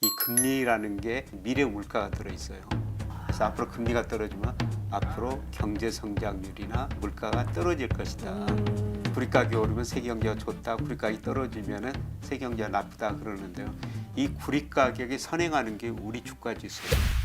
이 금리라는 게 미래 물가가 들어있어요. 그래서 앞으로 금리가 떨어지면 앞으로 경제 성장률이나 물가가 떨어질 것이다. 구리가격이 오르면 세계경제가 좋다, 구리가격이 떨어지면 세계경제가 나쁘다 그러는데요. 이 구리가격이 선행하는 게 우리 주가지수예요.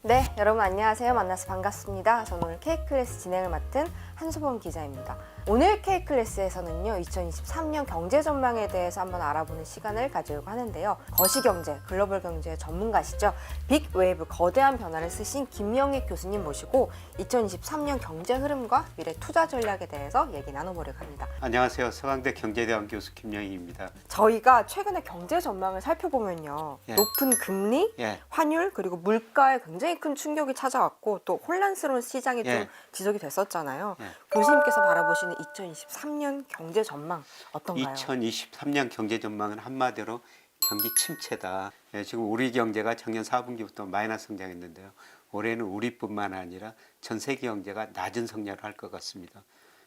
네, 여러분 안녕하세요. 만나서 반갑습니다. 저는 오늘 K클래스 진행을 맡은 한수범 기자입니다. 오늘 K클래스에서는요, 2023년 경제 전망에 대해서 한번 알아보는 시간을 가지려고 하는데요. 거시경제, 글로벌 경제 전문가시죠. 빅웨이브 거대한 변화를 쓰신 김영익 교수님 모시고 2023년 경제 흐름과 미래 투자 전략에 대해서 얘기 나눠보려고 합니다. 안녕하세요. 서강대 경제대학 교수 김영익입니다. 저희가 최근에 경제 전망을 살펴보면요. 예. 높은 금리, 예. 환율, 그리고 물가에 굉장히 큰 충격이 찾아왔고 또 혼란스러운 시장이 예. 좀 지속이 됐었잖아요. 예. 교수님께서 바라보시는 2023년 경제 전망 어떤가요? 2023년 경제 전망은 한마디로 경기 침체다. 예, 지금 우리 경제가 작년 4분기부터 마이너스 성장했는데요. 올해는 우리뿐만 아니라 전 세계 경제가 낮은 성장을 할 것 같습니다.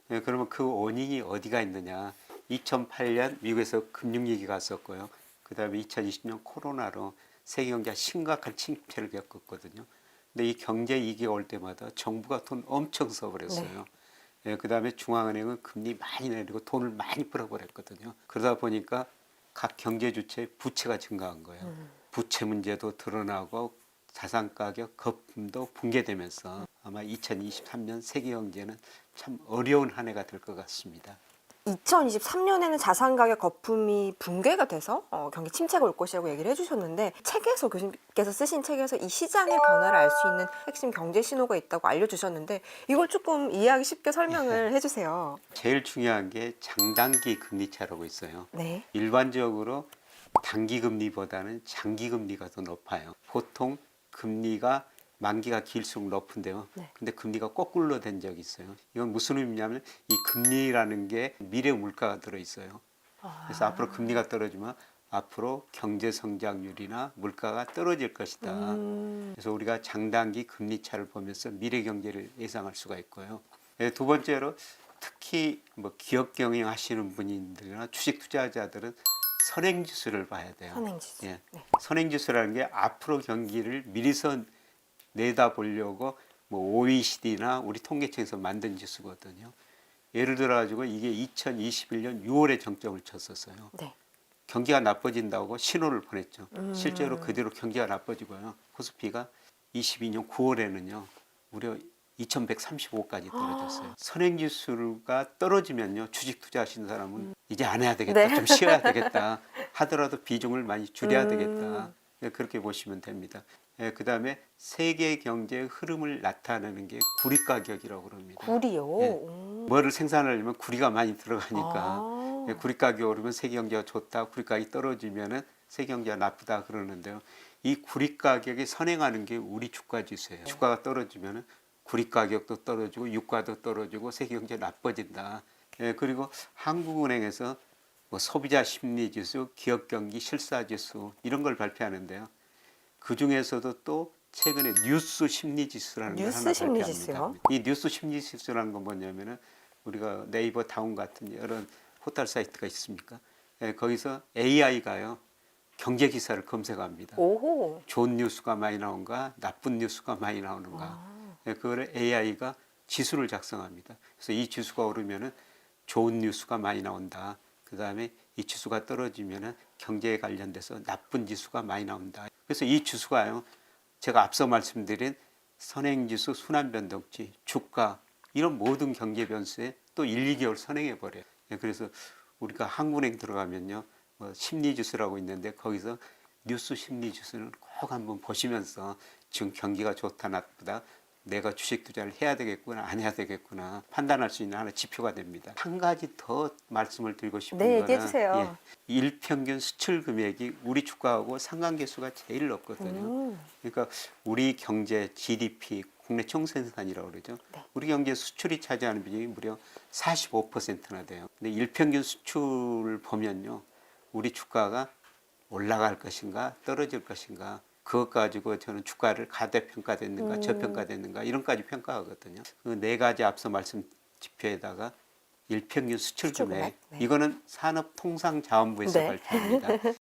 예, 그러면 그 원인이 어디가 있느냐? 2008년 미국에서 금융위기가 왔었고요. 그 다음에 2020년 코로나로 세계 경제가 심각한 침체를 겪었거든요. 근데 이 경제 위기가 올 때마다 정부가 돈 엄청 써버렸어요. 네. 예, 그 다음에 중앙은행은 금리 많이 내리고 돈을 많이 풀어버렸거든요. 그러다 보니까 각 경제 주체의 부채가 증가한 거예요. 부채 문제도 드러나고 자산 가격 거품도 붕괴되면서 아마 2023년 세계 경제는 참 어려운 한 해가 될 것 같습니다. 2023년에는 자산 가격 거품이 붕괴가 돼서 경기 침체가 올 것이라고 얘기를 해주셨는데, 책에서 교수님께서 쓰신 책에서 이 시장의 변화를 알 수 있는 핵심 경제 신호가 있다고 알려주셨는데, 이걸 조금 이해하기 쉽게 설명을 해주세요. 제일 중요한 게 장단기 금리 차라고 있어요. 네. 일반적으로 단기 금리보다는 장기 금리가 더 높아요. 보통 금리가 만기가 길수록 높은데요. 네. 근데 금리가 거꾸로 된 적이 있어요. 이건 무슨 의미냐면 이 금리라는 게 미래 물가가 들어있어요. 그래서 앞으로 금리가 떨어지면 앞으로 경제 성장률이나 물가가 떨어질 것이다. 그래서 우리가 장단기 금리 차를 보면서 미래 경제를 예상할 수가 있고요. 두 번째로 특히 뭐 기업 경영하시는 분들이나 주식 투자자들은 선행지수를 봐야 돼요. 선행지수. 예. 네. 선행지수라는 게 앞으로 경기를 미리서 내다보려고 뭐 OECD나 우리 통계청에서 만든 지수거든요. 예를 들어 가지고 이게 2021년 6월에 정점을 쳤었어요. 네. 경기가 나빠진다고 신호를 보냈죠. 실제로 그대로 경기가 나빠지고요. 코스피가 22년 9월에는요. 무려 2135까지 떨어졌어요. 선행지수가 떨어지면요. 주식 투자하시는 사람은 이제 안 해야 되겠다. 네. 좀 쉬어야 되겠다. 하더라도 비중을 많이 줄여야 되겠다. 그렇게 보시면 됩니다. 그 다음에 세계 경제의 흐름을 나타내는 게 구리 가격이라고 그럽니다. 구리요? 예. 뭐를 생산하려면 구리가 많이 들어가니까 아. 구리 가격이 오르면 세계 경제가 좋다, 구리 가격이 떨어지면 세계 경제가 나쁘다 그러는데요. 이 구리 가격이 선행하는 게 우리 주가 지수예요. 주가가 떨어지면 구리 가격도 떨어지고 유가도 떨어지고 세계 경제 나빠진다. 그리고 한국은행에서 뭐 소비자 심리 지수, 기업 경기 실사 지수 이런 걸 발표하는데요. 그 중에서도 또 최근에 뉴스 심리 지수라는 걸 하나 뉴스 심리 발표합니다. 지수요? 이 뉴스 심리 지수라는 건 뭐냐면은 우리가 네이버 다운 같은 여러 포털 사이트가 있습니까? 거기서 AI가요 경제 기사를 검색합니다. 오호. 좋은 뉴스가 많이 나온가, 나쁜 뉴스가 많이 나오는가. 그거를 AI가 지수를 작성합니다. 그래서 이 지수가 오르면은 좋은 뉴스가 많이 나온다. 그 다음에 이 지수가 떨어지면은 경제에 관련돼서 나쁜 지수가 많이 나온다. 그래서 이 지수가요, 제가 앞서 말씀드린 선행지수, 순환변동치, 주가 이런 모든 경제 변수에 또 1, 2개월 선행해 버려요. 그래서 우리가 한국은행 들어가면요, 뭐 심리지수라고 있는데 거기서 뉴스 심리지수는 꼭 한번 보시면서 지금 경기가 좋다 나쁘다, 내가 주식 투자를 해야 되겠구나 안 해야 되겠구나 판단할 수 있는 하나의 지표가 됩니다. 한 가지 더 말씀을 드리고 싶은 네, 거는 얘기해 주세요. 일평균 수출 금액이 우리 주가하고 상관계수가 제일 높거든요. 그러니까 우리 경제 GDP 국내 총생산이라고 그러죠. 네. 우리 경제 수출이 차지하는 비중이 무려 45%나 돼요. 근데 일평균 수출을 보면요, 우리 주가가 올라갈 것인가 떨어질 것인가, 그것 가지고 저는 주가를 가대평가됐는가 저평가됐는가 이런까지 평가하거든요. 그 네 가지 앞서 말씀 지표에다가 일평균 수출 금액. 수출 금액, 네. 이거는 산업통상자원부에서 네. 발표합니다.